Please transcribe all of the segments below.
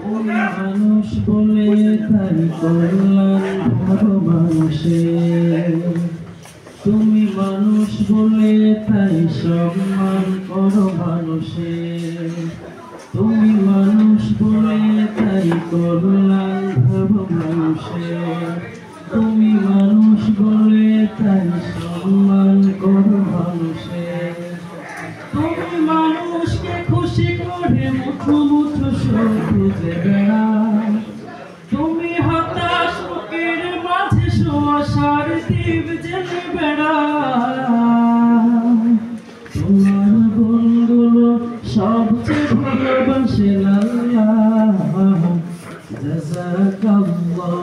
তুমি মানুষ বলে তাই কল্যাণ ভালো মানুষের, তুমি মানুষ বলে তাই সম্মান করো মানুষের, তুমি মানুষ বলে তাই কল্যাণ ভালো মানুষের, তুমি মানুষ বলে তাই সম্মান করো মানুষের, তুমি মানুষকে খুশি করে মুঠো মুঠো সুখ খুঁজে বেড়াও, তুমি হতাশ বুকের মাঝে শোয়াশার দ্বীপ জেলে বেড়াও, তোমার গুণগুলো সবচেয়ে ভালোবাসে আল্লাহ। জাযাকাল্লাহ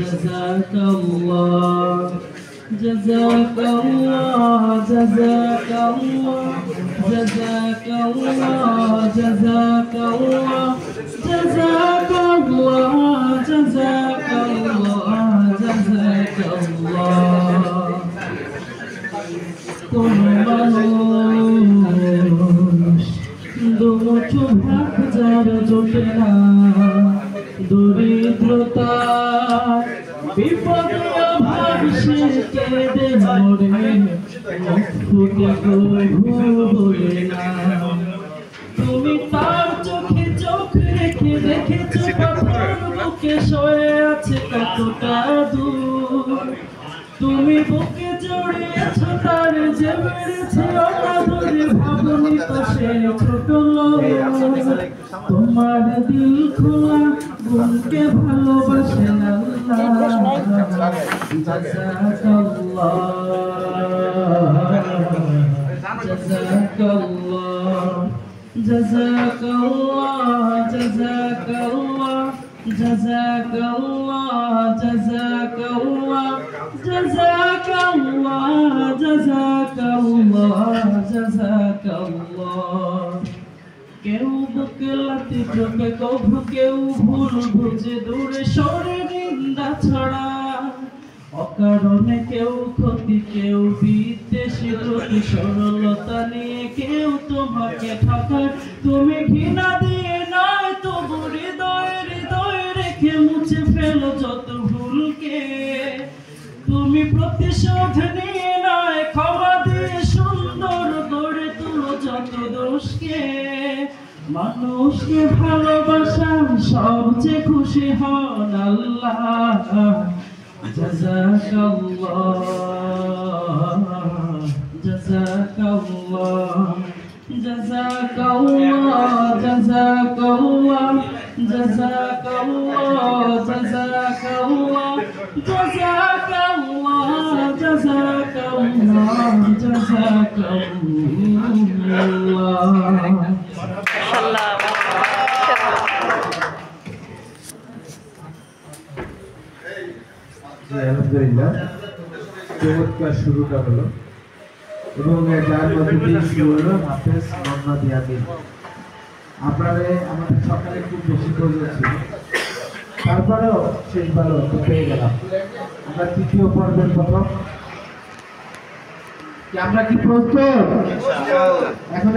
জাযাকাল্লাহ জাযাকাল্লাহ জাযাকাল্লাহ জাযাকাল্লাহ জাযাকাল্লাহ জাযাকাল্লাহ জাযাকাল্লাহ জাযাকাল্লাহ। কোন মানুষ দুমুঠো ভাত যার জোটে না, দরিদ্রতা বিপদে অভাব সে কেঁদে মরে, মুখ ফুটে বলে না। তুমি তার চোখে চোখ রেখে দেখেছো পাথর বুকে শুয়ে আছে কতটা দূর, তুমি বুকে জড়িয়েছো তার যে মেরেছে অনাদরে, ভাবনি তো সে ছোট লোক। তোমার দিল খোলা বোনকে ভালোবাসেন আল্লাহ। জাযাকাল্লাহ জাযাকাল্লাহ জাযাকাল্লাহ জাযাকাল্লাহ জাযাকাল্লাহ জাযাকাল্লাহ জাযাকাল্লাহ জাযাকাল্লাহ জাযাকাল্লাহ। কেউ বুকে লাথি ঠোকে কভু কেউ ভুল বুঝে দূরে সরে নিন্দা ছড়া, অকারণে কেউ ক্ষতি কেউ বিদ্বেষী প্রতি সরলতা নিয়ে কেউ তোমাকে ঠকায়, তুমি ঘৃণা দিয়ে নয় তবু হৃদয়ে হৃদয়ে রেখে মুছে ফেলো যত ভুলকে, তুমি প্রতিশোধ নিয়ে নয় ক্ষমা দিয়ে সুন্দর গড়ে তুলো যত দোষকে, মানুষকে ভালোবাসার সবচেয়ে খুশি হন আল্লাহ। জাযাকাল্লাহ জাযাকাল্লাহ জাযাকাল্লাহ জাযাকাল্লাহ জাযাকাল্লাহ জাযাকাল্লাহ জাযাকাল্লাহ জাযাকাল্লাহ জাযাকাল্লাহ। আলহামদুলিল্লাহ, চমৎকার শুরুটা হলো এবং যার মধ্যে দিয়ে শুরু হলো হাফেজ মোহাম্মদ ইয়ামিন। আপনারা আমাদের সকালে খুব বেশি প্রয়োজন ছিল, তারপরেও শেষবারও পেয়ে গেলাম। আমরা তৃতীয় পর্বের প্রথম, আমরা কি প্রস্তুত? এখন